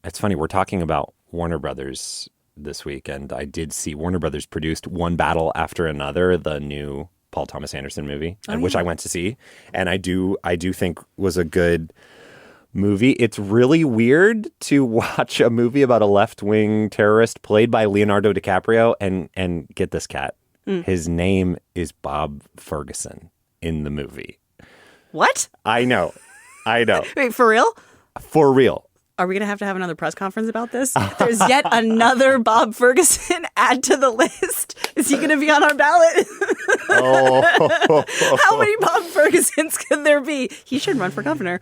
It's funny, we're talking about Warner Brothers this week, and I did see Warner Brothers produced One Battle After Another, the new Paul Thomas Anderson movie, which I went to see, and I do think was a good movie. It's really weird to watch a movie about a left-wing terrorist played by Leonardo DiCaprio, and get this, cat. His name is Bob Ferguson in the movie. What? I know. Wait, for real? For real. Are we going to have another press conference about this? There's yet another Bob Ferguson add to the list. Is he going to be on our ballot? How many Bob Fergusons could there be? He should run for governor.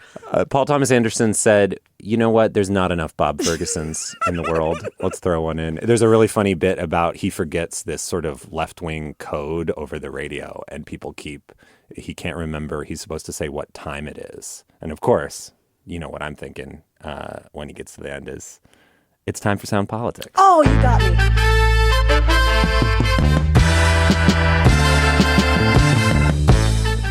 Paul Thomas Anderson said, you know what? There's not enough Bob Fergusons in the world. Let's throw one in. There's a really funny bit about he forgets this sort of left-wing code over the radio, and he can't remember. He's supposed to say what time it is. And of course, you know what I'm thinking when he gets to the end is, it's time for Sound Politics. Oh, you got me.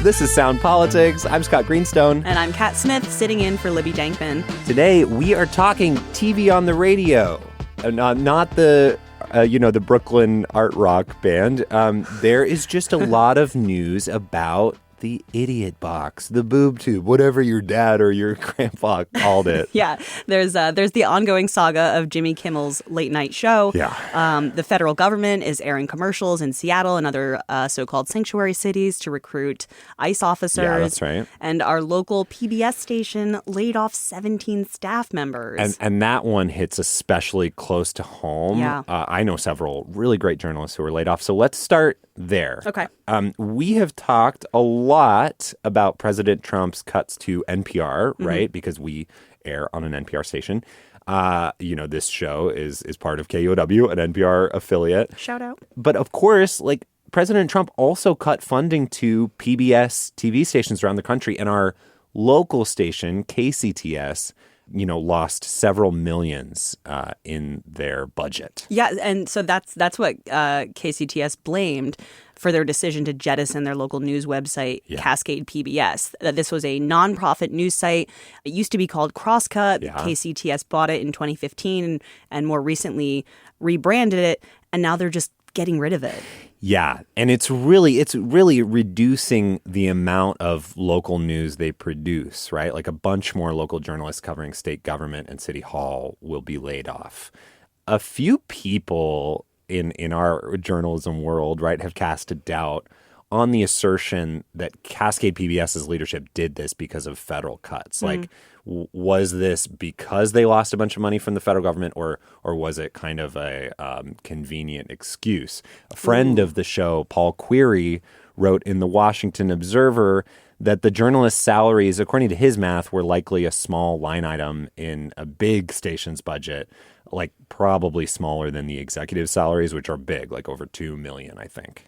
This is Sound Politics. I'm Scott Greenstone. And I'm Cat Smith, sitting in for Libby Dankman. Today, we are talking TV on the radio. Not the Brooklyn art rock band. There is just a lot of news about the idiot box, the boob tube, whatever your dad or your grandpa called it. Yeah, there's the ongoing saga of Jimmy Kimmel's late night show. Yeah. The federal government is airing commercials in Seattle and other so-called sanctuary cities to recruit ICE officers. Yeah, that's right. And our local PBS station laid off 17 staff members. And that one hits especially close to home. Yeah. I know several really great journalists who were laid off. So let's start there. Okay. We have talked a lot about President Trump's cuts to NPR, right? Because we air on an NPR station. This show is part of KUOW, an NPR affiliate. Shout out. But of course, President Trump also cut funding to PBS TV stations around the country, and our local station, KCTS, lost several millions in their budget. Yeah, and so that's what KCTS blamed for their decision to jettison their local news website, Cascade PBS. This was a nonprofit news site. It used to be called Crosscut. Yeah. KCTS bought it in 2015 and more recently rebranded it, and now they're just getting rid of it. Yeah, and it's really reducing the amount of local news they produce, right? Like a bunch more local journalists covering state government and city hall will be laid off. A few people in our journalism world, right, have cast a doubt on the assertion that Cascade PBS's leadership did this because of federal cuts. Was this because they lost a bunch of money from the federal government, or was it kind of a convenient excuse? A friend of the show, Paul Query, wrote in the Washington Observer that the journalists' salaries, according to his math, were likely a small line item in a big station's budget, probably smaller than the executive salaries, which are big, over $2 million, I think.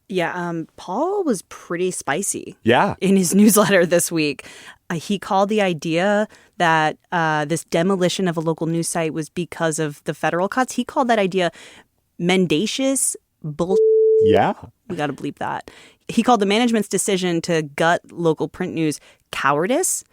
Yeah, Paul was pretty spicy. Yeah. In his newsletter this week. He called the idea that this demolition of a local news site was because of the federal cuts. He called that idea mendacious bullshit. Yeah. We got to bleep that. He called the management's decision to gut local print news cowardice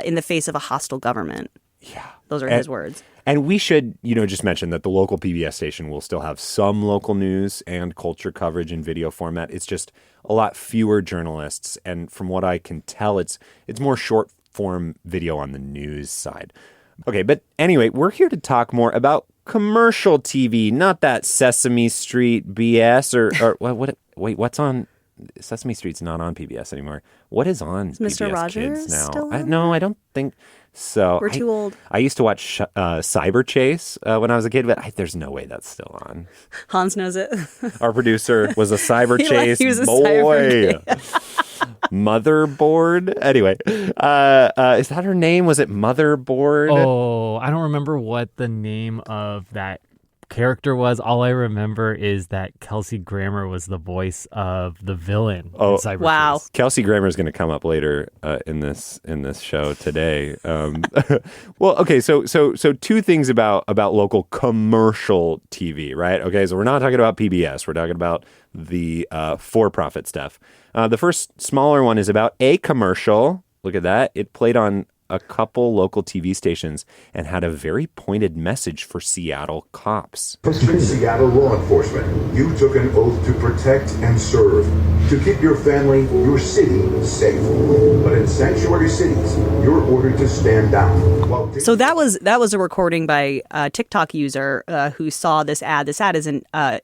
in the face of a hostile government. Yeah. Those are his words. And we should, just mention that the local PBS station will still have some local news and culture coverage in video format. It's just a lot fewer journalists. And from what I can tell, it's more short form video on the news side. Okay, but anyway, we're here to talk more about commercial TV, not that Sesame Street BS or what? Wait, what's on? Sesame Street's not on PBS anymore. What is on Is Mr. PBS Rogers Kids now? still on? No, I don't think so. We're too old. I used to watch Cyber Chase when I was a kid, but there's no way that's still on. Hans knows it. Our producer was a Cyber Chase he was a boy. cyber Motherboard. Anyway, is that her name? Was it Motherboard? Oh, I don't remember what the name of that character was. All I remember is that Kelsey Grammer was the voice of the villain in Cyber wow. Chase. Kelsey Grammer is going to come up later in this show today. Well, okay, so two things about local commercial TV, right? Okay, so we're not talking about PBS. We're talking about the for-profit stuff. The first smaller one is about a commercial. Look at that. It played on a couple local TV stations and had a very pointed message for Seattle cops. Seattle law enforcement, you took an oath to protect and serve, to keep your family, your city safe. But in sanctuary cities, you're ordered to stand down. So that was a recording by a TikTok user who saw this ad. This ad is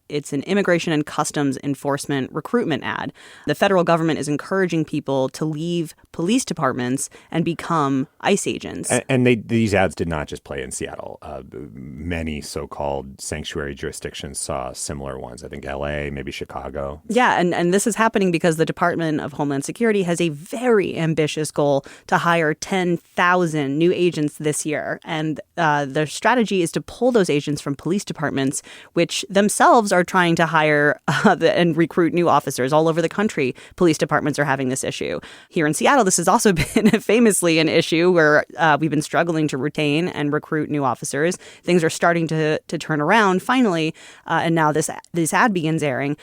it's an immigration and customs enforcement recruitment ad. The federal government is encouraging people to leave police departments and become ICE agents. And these ads did not just play in Seattle. Many so-called sanctuary jurisdictions saw similar ones. I think LA, maybe Chicago. Yeah, and this is happening because the Department of Homeland Security has a very ambitious goal to hire 10,000 new agents this year. And their strategy is to pull those agents from police departments, which themselves are trying to hire and recruit new officers all over the country. Police departments are having this issue. Here in Seattle, this has also been famously an issue where we've been struggling to retain and recruit new officers. Things are starting to turn around finally, and now this ad begins airing.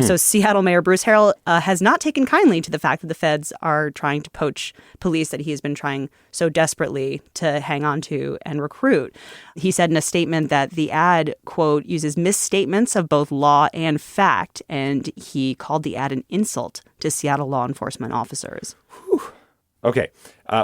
So Seattle Mayor Bruce Harrell has not taken kindly to the fact that the feds are trying to poach police that he has been trying so desperately to hang on to and recruit. He said in a statement that the ad, quote, uses misstatements of both law and fact, and he called the ad an insult to Seattle law enforcement officers. Whew. Okay.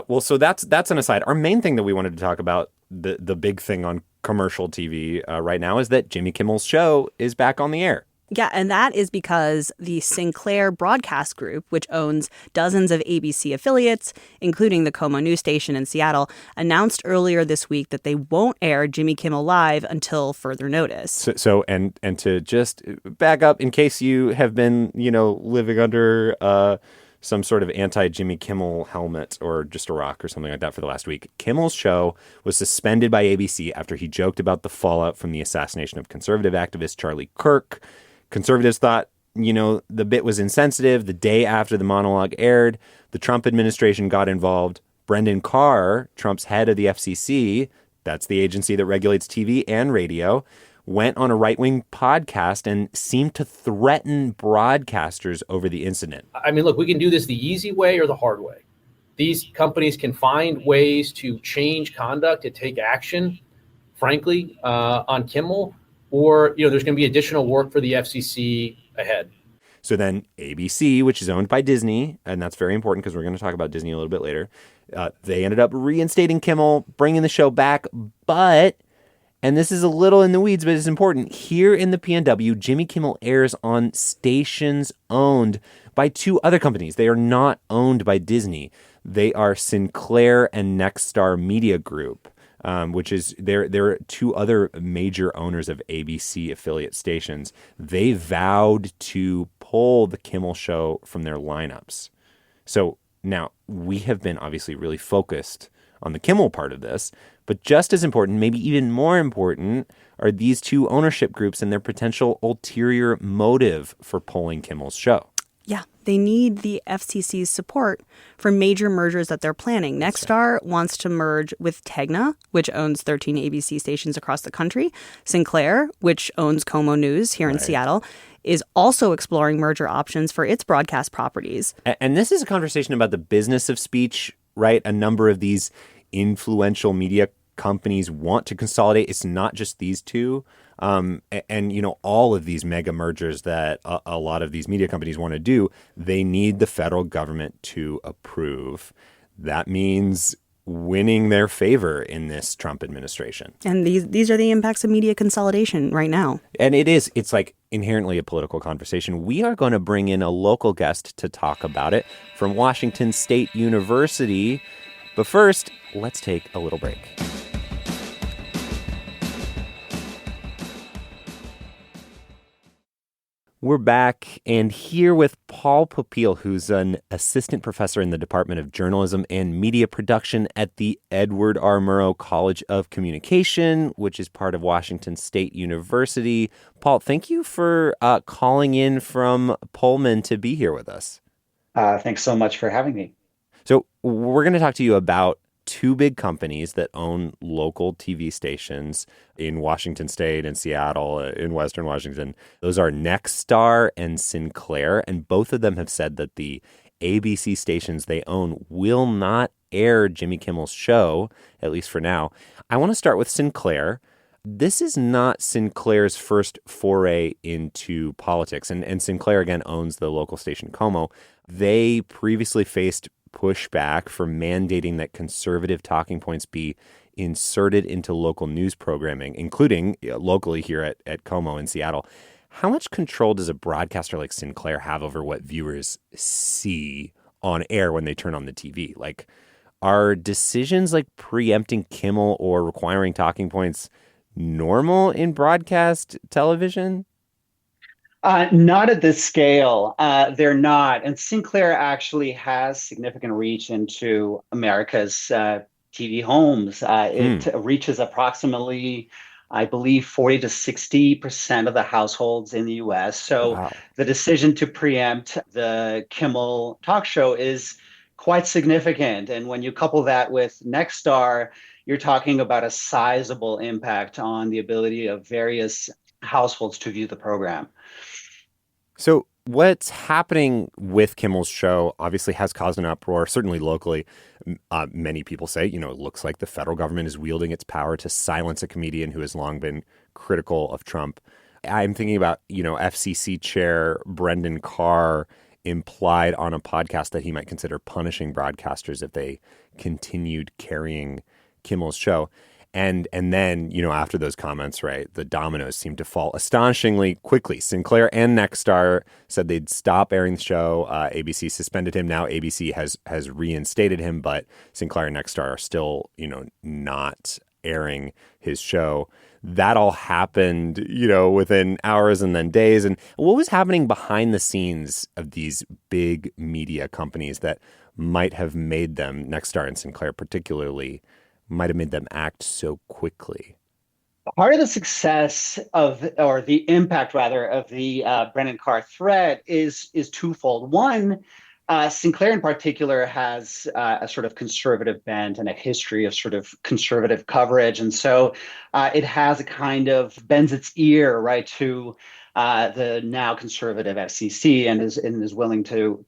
Well, so that's an aside. Our main thing that we wanted to talk about, the big thing on commercial TV right now, is that Jimmy Kimmel's show is back on the air. Yeah, and that is because the Sinclair Broadcast Group, which owns dozens of ABC affiliates, including the KUOW news station in Seattle, announced earlier this week that they won't air Jimmy Kimmel Live until further notice. So to just back up, in case you have been, living under some sort of anti-Jimmy Kimmel helmet or just a rock or something like that for the last week, Kimmel's show was suspended by ABC after he joked about the fallout from the assassination of conservative activist Charlie Kirk. Conservatives thought, the bit was insensitive. The day after the monologue aired, the Trump administration got involved. Brendan Carr, Trump's head of the FCC, that's the agency that regulates TV and radio, went on a right-wing podcast and seemed to threaten broadcasters over the incident. I mean, look, we can do this the easy way or the hard way. These companies can find ways to change conduct, to take action, frankly, on Kimmel. Or, there's going to be additional work for the FCC ahead. So then ABC, which is owned by Disney, and that's very important because we're going to talk about Disney a little bit later, they ended up reinstating Kimmel, bringing the show back. But, and this is a little in the weeds, but it's important, here in the PNW, Jimmy Kimmel airs on stations owned by two other companies. They are not owned by Disney. They are Sinclair and Nexstar Media Group. Which is there are two other major owners of ABC affiliate stations. They vowed to pull the Kimmel show from their lineups. So now we have been obviously really focused on the Kimmel part of this, but just as important, maybe even more important, are these two ownership groups and their potential ulterior motive for pulling Kimmel's show. Yeah, they need the FCC's support for major mergers that they're planning. Nexstar wants to merge with Tegna, which owns 13 ABC stations across the country. Sinclair, which owns KUOW News here in Seattle, is also exploring merger options for its broadcast properties. And this is a conversation about the business of speech, right? A number of these influential media companies want to consolidate. It's not just these two. And all of these mega mergers that a lot of these media companies want to do, they need the federal government to approve. That means winning their favor in this Trump administration. And these are the impacts of media consolidation right now. And it's like inherently a political conversation. We are going to bring in a local guest to talk about it from Washington State University. But first, let's take a little break. We're back and here with Paul Popiel, who's an assistant professor in the Department of Journalism and Media Production at the Edward R. Murrow College of Communication, which is part of Washington State University. Paul, thank you for calling in from Pullman to be here with us. Thanks so much for having me. So we're going to talk to you about two big companies that own local TV stations in Washington State and Seattle, in Western Washington. Those are Nexstar and Sinclair, and both of them have said that the ABC stations they own will not air Jimmy Kimmel's show, at least for now. I want to start with Sinclair. This is not Sinclair's first foray into politics. And Sinclair, again, owns the local station KUOW. They previously faced pushback for mandating that conservative talking points be inserted into local news programming, including locally here at KUOW in Seattle. How much control does a broadcaster like Sinclair have over what viewers see on air when they turn on the TV? Like, are decisions like preempting Kimmel or requiring talking points normal in broadcast television? Not at this scale. They're not. And Sinclair actually has significant reach into America's TV homes. It reaches approximately, I believe, 40 to 60% of the households in the U.S. So Wow. The decision to preempt the Kimmel talk show is quite significant. And when you couple that with Nexstar, you're talking about a sizable impact on the ability of various households to view the program. So what's happening with Kimmel's show obviously has caused an uproar, certainly locally. Many people say, it looks like the federal government is wielding its power to silence a comedian who has long been critical of Trump. I'm thinking about, FCC chair Brendan Carr implied on a podcast that he might consider punishing broadcasters if they continued carrying Kimmel's show. And then, after those comments, right, the dominoes seemed to fall astonishingly quickly. Sinclair and Nexstar said they'd stop airing the show. ABC suspended him. Now ABC has reinstated him, but Sinclair and Nexstar are still, not airing his show. That all happened, within hours and then days. And what was happening behind the scenes of these big media companies that might have made them, Nexstar and Sinclair particularly, might have made them act so quickly? Part of the success or the impact rather, of the Brendan Carr threat is twofold. One, Sinclair in particular has a sort of conservative bent and a history of sort of conservative coverage. And so it has a kind of bends its ear, right, to the now conservative FCC and is willing to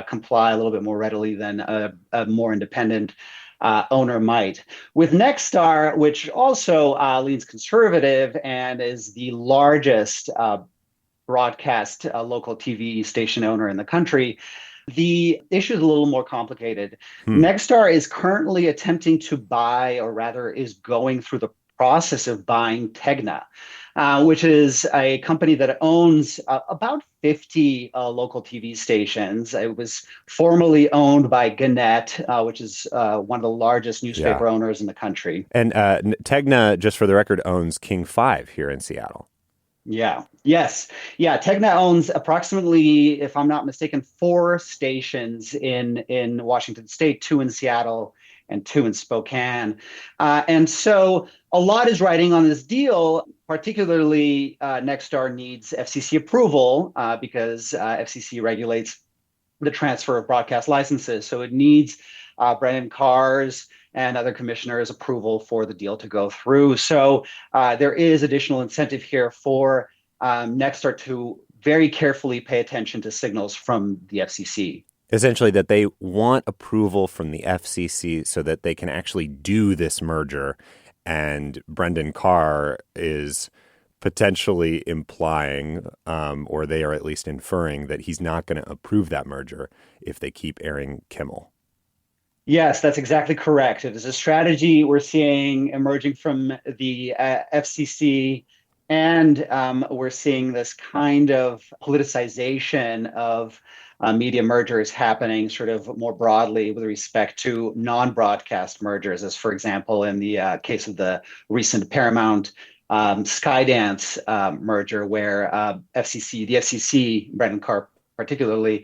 comply a little bit more readily than a more independent owner might. With Nexstar, which also leans conservative and is the largest broadcast local TV station owner in the country, the issue is a little more complicated. Nexstar is currently attempting to buy, or rather is going through the process of buying Tegna, which is a company that owns about 50 local TV stations. It was formerly owned by Gannett, which is one of the largest newspaper owners in the country. And Tegna, just for the record, owns King 5 here in Seattle. Yeah. Yes. Yeah. Tegna owns approximately, if I'm not mistaken, 4 stations in Washington State, 2 in Seattle and 2 in Spokane. And so a lot is riding on this deal. Particularly, Nexstar needs FCC approval because FCC regulates the transfer of broadcast licenses. So it needs Brendan Carr's and other commissioners' approval for the deal to go through. So there is additional incentive here for Nexstar to very carefully pay attention to signals from the FCC. Essentially, that they want approval from the FCC so that they can actually do this merger. And Brendan Carr is potentially implying, or they are at least inferring, that he's not going to approve that merger if they keep airing Kimmel. Yes, that's exactly correct. It is a strategy we're seeing emerging from the FCC, and we're seeing this kind of politicization of media mergers happening sort of more broadly with respect to non-broadcast mergers, as for example, in the case of the recent Paramount Skydance merger, where the FCC, Brendan Carr particularly,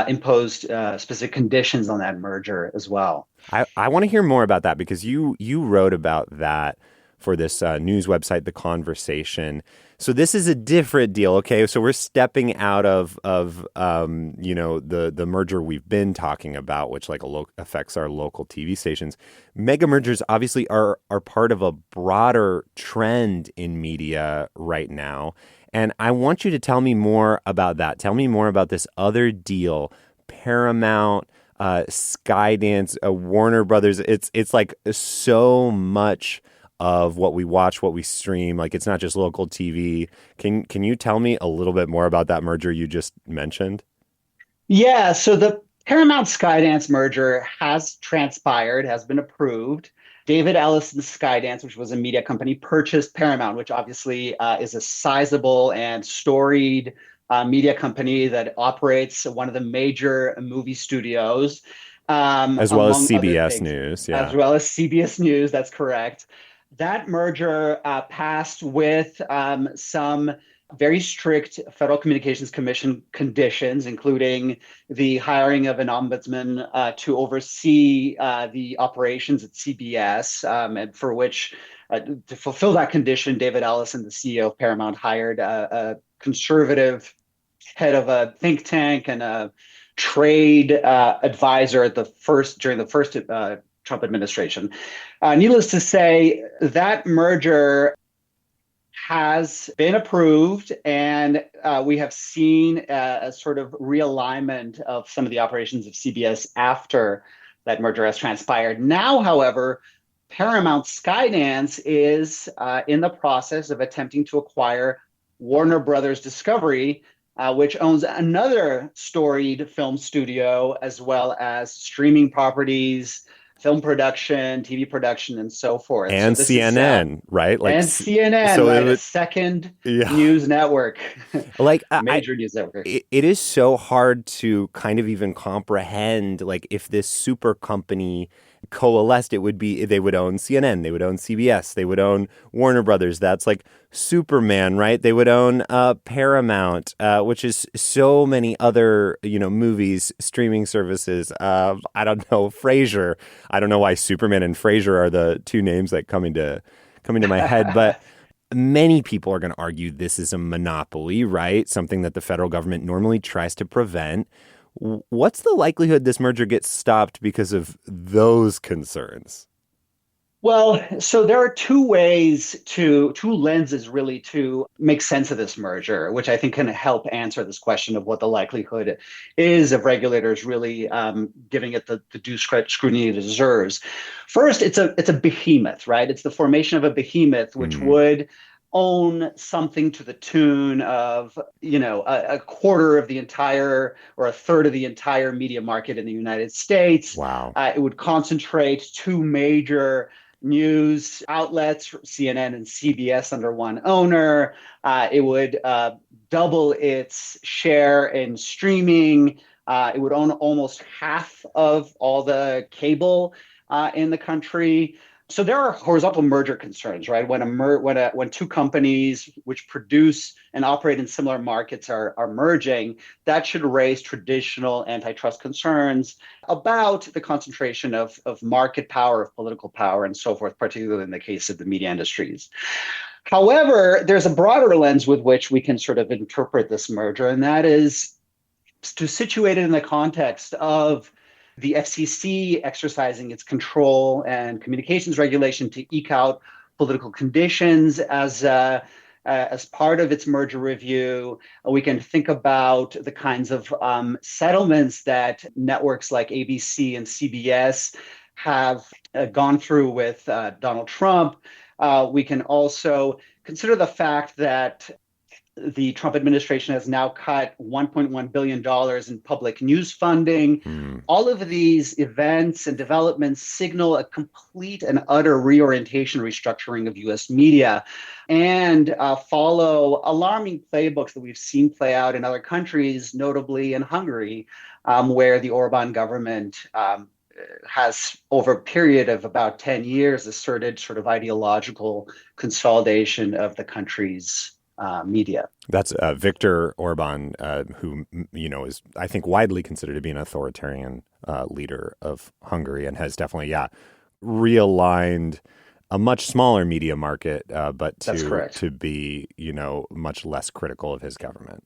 imposed specific conditions on that merger as well. I want to hear more about that because you wrote about that for this news website, The Conversation. So this is a different deal, okay? So we're stepping out of the merger we've been talking about, which affects our local TV stations. Mega mergers obviously are part of a broader trend in media right now. And I want you to tell me more about that. Tell me more about this other deal Paramount, Skydance, Warner Brothers. It's like so much of what we watch, what we stream. Like, it's not just local TV. Can you tell me a little bit more about that merger you just mentioned? Yeah, so the Paramount Skydance merger has transpired, has been approved. David Ellison's Skydance, which was a media company, purchased Paramount, which obviously is a sizable and storied media company that operates one of the major movie studios, As well as among other CBS things, News, as yeah. well as CBS News. That's correct. That merger passed with some very strict Federal Communications Commission conditions, including the hiring of an ombudsman to oversee the operations at CBS, and for which, to fulfill that condition, David Ellison, the CEO of Paramount, hired a conservative head of a think tank and a trade advisor during the first Trump administration. Needless to say, that merger has been approved, and we have seen a sort of realignment of some of the operations of CBS after that merger has transpired. Now, however, Paramount Skydance is in the process of attempting to acquire Warner Brothers Discovery, which owns another storied film studio, as well as streaming properties, film production, TV production, and so forth. And so this CNN, right? Like, and CNN, so right? it A would, second yeah. news network, Like, major news network. it is so hard to kind of even comprehend, like, if this super company coalesced, they would own CNN, they would own CBS, they would own Warner Brothers. That's like Superman, right? They would own Paramount, which is so many other, movies, streaming services. I don't know, Frasier. I don't know why Superman and Frasier are the two names that come into my head, but many people are going to argue this is a monopoly, right? Something that the federal government normally tries to prevent. What's the likelihood this merger gets stopped because of those concerns? Well, so there are two lenses really to make sense of this merger, which I think can help answer this question of what the likelihood is of regulators really giving it the due scrutiny it deserves. First, it's a behemoth, right? It's the formation of a behemoth, which would own something to the tune of, a quarter of the entire or a third of the entire media market in the United States. Wow. It would concentrate two major news outlets, CNN and CBS, under one owner. It would double its share in streaming. It would own almost half of all the cable in the country. So there are horizontal merger concerns, right? When two companies which produce and operate in similar markets are merging, that should raise traditional antitrust concerns about the concentration of market power, of political power, and so forth, particularly in the case of the media industries. However, there's a broader lens with which we can sort of interpret this merger, and that is to situate it in the context of the FCC exercising its control and communications regulation to eke out political conditions as part of its merger review. We can think about the kinds of settlements that networks like ABC and CBS have gone through with Donald Trump. We can also consider the fact that the Trump administration has now cut $1.1 billion in public news funding. All of these events and developments signal a complete and utter reorientation, restructuring of U.S. media, and follow alarming playbooks that we've seen play out in other countries, notably in Hungary, where the Orban government has, over a period of about 10 years, asserted sort of ideological consolidation of the country's media. That's Viktor Orban, who is, I think, widely considered to be an authoritarian leader of Hungary, and has definitely, realigned a much smaller media market, but to be, much less critical of his government.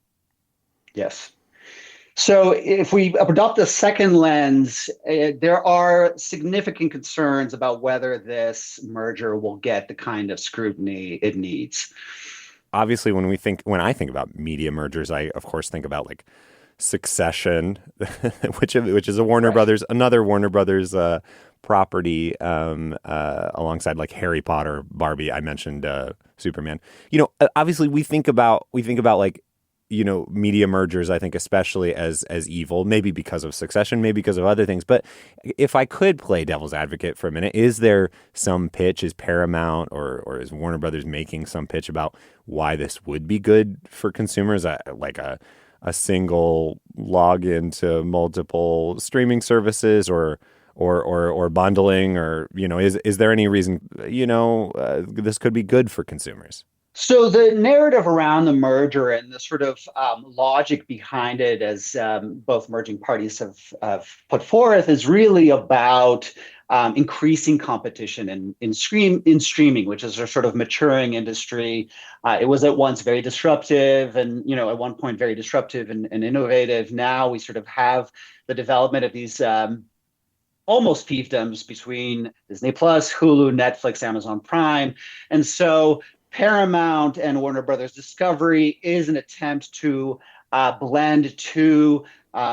Yes. So if we adopt the second lens, there are significant concerns about whether this merger will get the kind of scrutiny it needs. Obviously, when I think about media mergers, I of course think about like Succession, which is a Warner Brothers, another Warner Brothers property, alongside like Harry Potter, Barbie. I mentioned Superman. Obviously we think about like, media mergers, I think especially as evil, maybe because of Succession, maybe because of other things. But if I could play devil's advocate for a minute, is there some pitch, is Paramount or is Warner Brothers making some pitch about why this would be good for consumers? Like a single login to multiple streaming services or bundling, or, is there any reason, this could be good for consumers? So the narrative around the merger and the sort of logic behind it, as both merging parties have put forth, is really about increasing competition in streaming, which is a sort of maturing industry. It was at once very disruptive and, at one point very disruptive and innovative. Now we sort of have the development of these almost fiefdoms between Disney Plus, Hulu, Netflix, Amazon Prime. And so Paramount and Warner Brothers Discovery is an attempt to blend two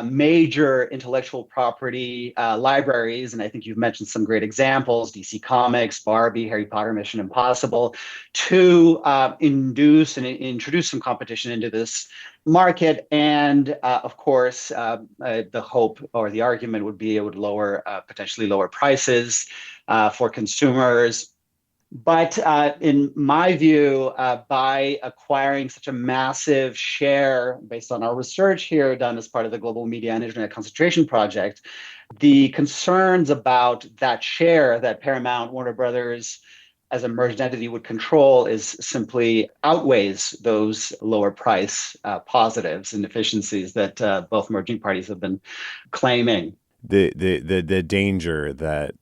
major intellectual property libraries. And I think you've mentioned some great examples: DC Comics, Barbie, Harry Potter, Mission Impossible, to induce and introduce some competition into this market. And of course, the hope or the argument would be it would potentially lower prices for consumers. But in my view, by acquiring such a massive share, based on our research here done as part of the Global Media and Internet Concentration Project, the concerns about that share that Paramount, Warner Brothers, as a merged entity would control is simply outweighs those lower price positives and efficiencies that both merging parties have been claiming. The danger that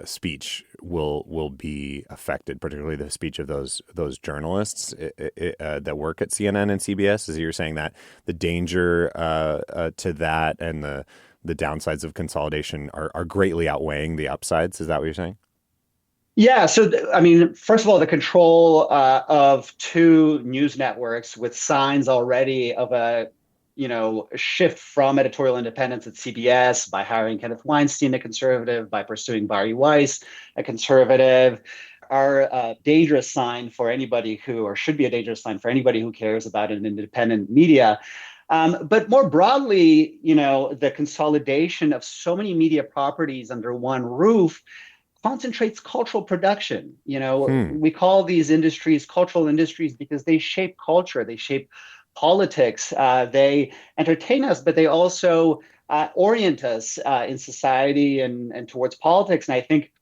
speech will be affected, particularly the speech of those journalists that work at CNN and CBS, is you're saying that the danger to that and the downsides of consolidation are greatly outweighing the upsides. Is that what you're saying? Yeah. So, first of all, the control of two news networks with signs already of a shift from editorial independence at CBS by hiring Kenneth Weinstein, a conservative, by pursuing Bari Weiss, a conservative, are a dangerous sign for anybody should be a dangerous sign for anybody who cares about an independent media. But more broadly, the consolidation of so many media properties under one roof concentrates cultural production. We call these industries cultural industries because they shape culture, they shape politics, they entertain us, but they also orient us in society and towards politics. And I think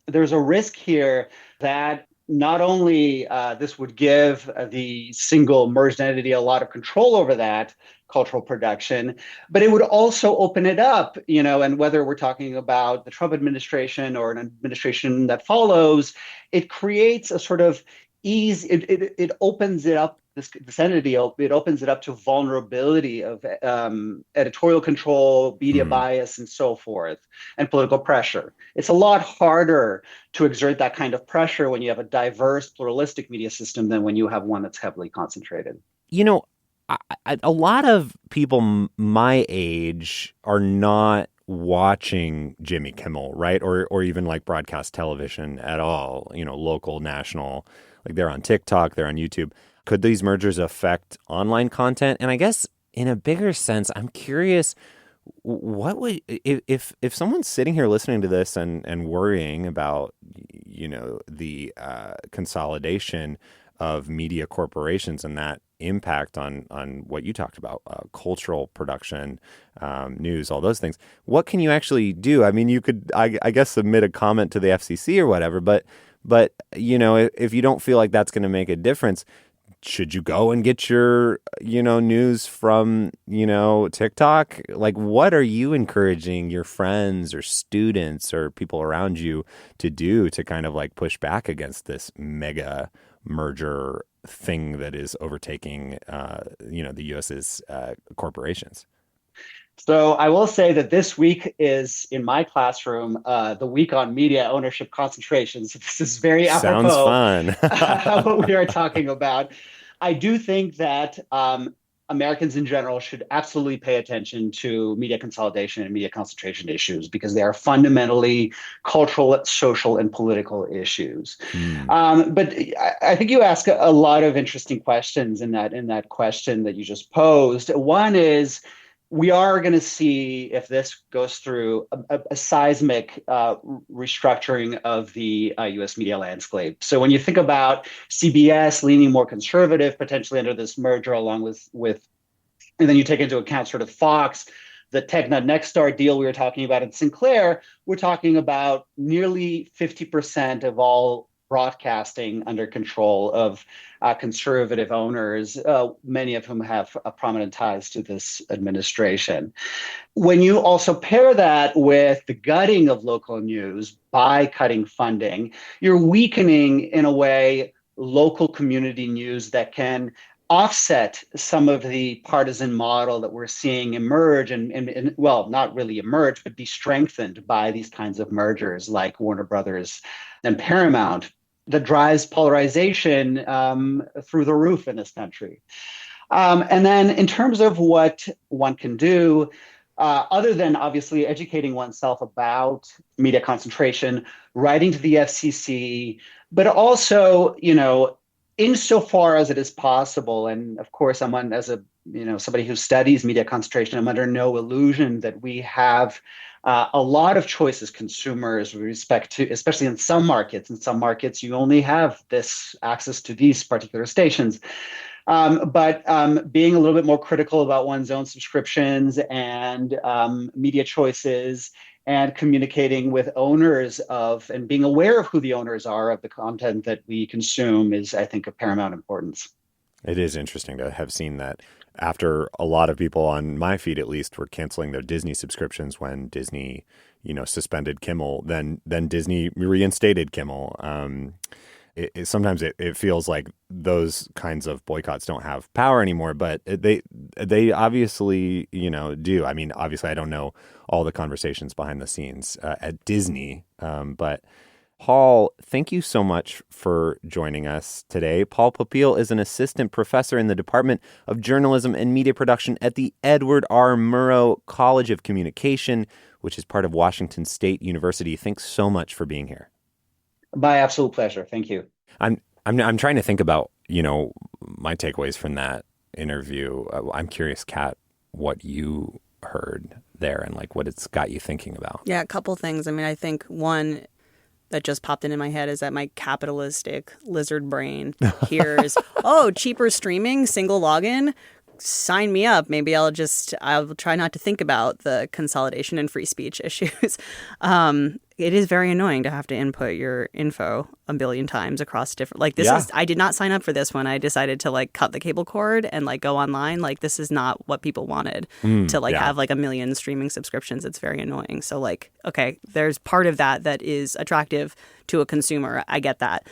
there's a risk here that not only this would give the single merged entity a lot of control over that cultural production, but it would also open it up, and whether we're talking about the Trump administration or an administration that follows, it creates a sort of ease. It opens it up. This entity, it opens it up to vulnerability of editorial control, media bias, and so forth, and political pressure. It's a lot harder to exert that kind of pressure when you have a diverse, pluralistic media system than when you have one that's heavily concentrated. A lot of people my age are not watching Jimmy Kimmel, right? Or even like broadcast television at all, local, national, like they're on TikTok, they're on YouTube. Could these mergers affect online content? And I guess in a bigger sense, I'm curious, what would, if someone's sitting here listening to this and worrying about, the consolidation of media corporations and that impact on what you talked about, cultural production, news, all those things, what can you actually do? I mean, you could, I guess, submit a comment to the FCC or whatever, but if you don't feel like that's going to make a difference, should you go and get your, news from, TikTok? Like, what are you encouraging your friends or students or people around you to do to kind of like push back against this mega merger thing that is overtaking, the U.S.'s corporations? So I will say that this week is, in my classroom, the week on media ownership concentrations. This is very apropos. Sounds fun. What we are talking about. I do think that Americans in general should absolutely pay attention to media consolidation and media concentration issues because they are fundamentally cultural, social, and political issues. But I think you ask a lot of interesting questions in that question that you just posed. One is, we are going to see, if this goes through, a seismic restructuring of the U.S. media landscape. So when you think about CBS leaning more conservative, potentially under this merger, along with, and then you take into account sort of Fox, the TechNet Nexstar deal we were talking about, and Sinclair, we're talking about nearly 50% of all broadcasting under control of conservative owners, many of whom have prominent ties to this administration. When you also pair that with the gutting of local news by cutting funding, you're weakening, in a way, local community news that can offset some of the partisan model that we're seeing emerge and well, not really emerge, but be strengthened by these kinds of mergers like Warner Brothers and Paramount, that drives polarization through the roof in this country. And then in terms of what one can do, other than obviously educating oneself about media concentration, writing to the FCC, but also, insofar as it is possible, and of course, I'm as somebody who studies media concentration, I'm under no illusion that we have a lot of choice as consumers with respect to, especially in some markets. In some markets, you only have this access to these particular stations. But being a little bit more critical about one's own subscriptions and media choices, and communicating with owners of, and being aware of who the owners are of the content that we consume is, I think, of paramount importance. It is interesting to have seen that after a lot of people on my feed, at least, were canceling their Disney subscriptions when Disney, suspended Kimmel, then Disney reinstated Kimmel. Sometimes it feels like those kinds of boycotts don't have power anymore, but they obviously, do. I mean, obviously, I don't know all the conversations behind the scenes at Disney, but Paul, thank you so much for joining us today. Paul Popiel is an assistant professor in the Department of Journalism and Media Production at the Edward R. Murrow College of Communication, which is part of Washington State University. Thanks so much for being here. My absolute pleasure. Thank you. I'm trying to think about, my takeaways from that interview. I'm curious, Kat, what you heard there and what it's got you thinking about. Yeah, a couple things. I mean, I think one that just popped into my head is that my capitalistic lizard brain hears, cheaper streaming, single login, sign me up. Maybe I'll try not to think about the consolidation and free speech issues. It is very annoying to have to input your info a billion times across different, I did not sign up for this when I decided to cut the cable cord and go online. This is not what people wanted to have a million streaming subscriptions. It's very annoying. So okay, there's part of that is attractive to a consumer. I get that.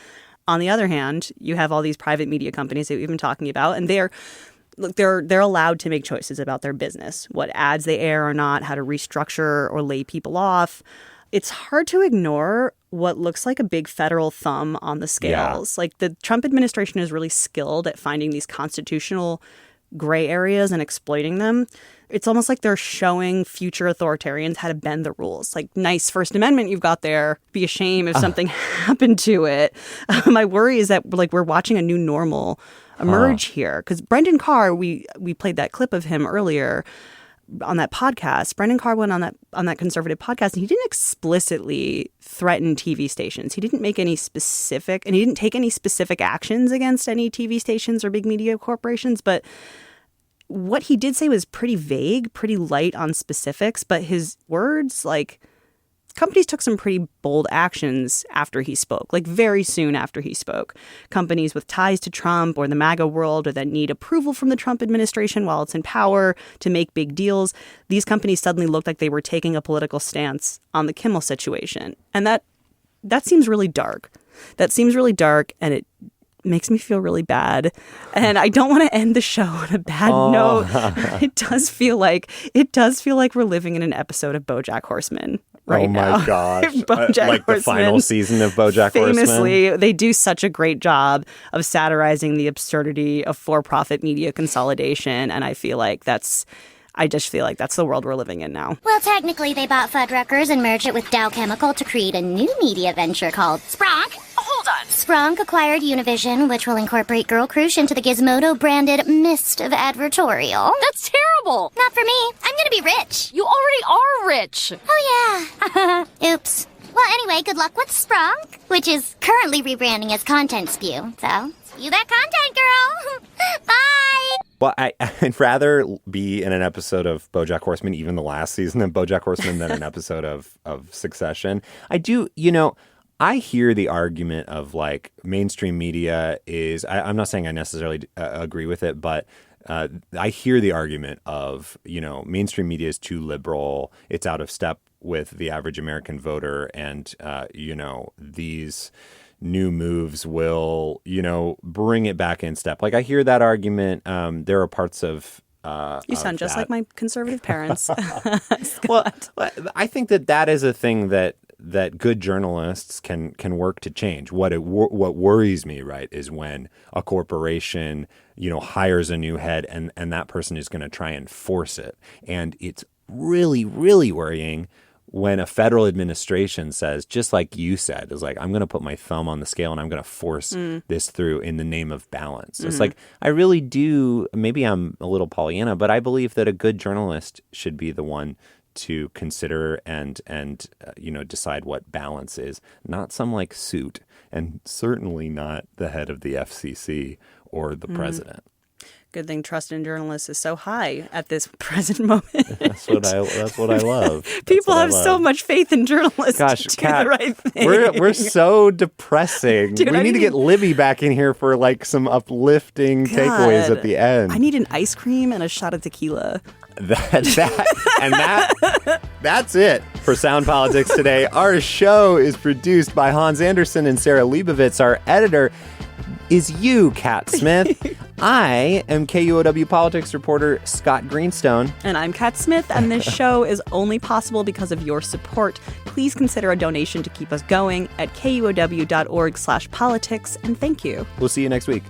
On the other hand, you have all these private media companies that we've been talking about, and they're allowed to make choices about their business, what ads they air or not, how to restructure or lay people off. It's hard to ignore what looks like a big federal thumb on the scales. Yeah. The Trump administration is really skilled at finding these constitutional gray areas and exploiting them. It's almost like they're showing future authoritarians how to bend the rules. Nice First Amendment you've got there. Be a shame if something happened to it. My worry is that we're watching a new normal emerge here. Because Brendan Carr, we played that clip of him earlier on that podcast. Brendan Carr went on that conservative podcast, and he didn't explicitly threaten TV stations. He didn't make any specific, and he didn't take any specific actions against any TV stations or big media corporations. But what he did say was pretty vague, pretty light on specifics. But his words, companies took some pretty bold actions after he spoke, very soon after he spoke. Companies with ties to Trump or the MAGA world, or that need approval from the Trump administration while it's in power to make big deals, these companies suddenly looked like they were taking a political stance on the Kimmel situation. And that seems really dark. That seems really dark, and it makes me feel really bad. And I don't want to end the show on a bad note. It does feel like we're living in an episode of BoJack Horseman right now. Oh my gosh. BoJack like the final Horseman. season of BoJack Famously, Horseman. they do such a great job of satirizing the absurdity of for-profit media consolidation, and I just feel like that's the world we're living in now. Well, technically, they bought Fuddruckers and merged it with Dow Chemical to create a new media venture called Spronk. Hold on. Spronk acquired Univision, which will incorporate Girl Crush into the Gizmodo-branded mist of advertorial. That's terrible. Not for me. I'm gonna be rich. You already are rich. Oh, yeah. Oops. Well, anyway, good luck with Spronk, which is currently rebranding as Content Spew. So, spew that content, girl. Bye. Well, I'd rather be in an episode of BoJack Horseman, even the last season of BoJack Horseman, than an episode of Succession. I do, I hear the argument of like mainstream media is, I'm not saying I necessarily agree with it, but I hear the argument of, mainstream media is too liberal. It's out of step with the average American voter. And, these new moves will, bring it back in step. Like I hear that argument. There are parts of You sound just like my conservative parents. Well, I think that is a thing that good journalists can work to change. What worries me, right, is when a corporation, hires a new head and that person is going to try and force it. And it's really, really worrying when a federal administration says, just like you said, is like, I'm going to put my thumb on the scale and I'm going to force this through in the name of balance. It's like, I really do, maybe I'm a little Pollyanna, but I believe that a good journalist should be the one to consider and decide what balance is, not some like suit, and certainly not the head of the FCC or the president. Good thing trust in journalists is so high at this present moment. That's what I love. People have so much faith in journalists Gosh, to do Kat, the right thing. We're so depressing. Dude, we need to get Libby back in here for like some uplifting takeaways at the end. I need an ice cream and a shot of tequila. That's it for Sound Politics today. Our show is produced by Hans Anderson and Sarah Leibovitz. Our editor is you, Kat Smith. I am KUOW politics reporter Scott Greenstone. And I'm Kat Smith, and this show is only possible because of your support. Please consider a donation to keep us going at kuow.org/politics, and thank you. We'll see you next week.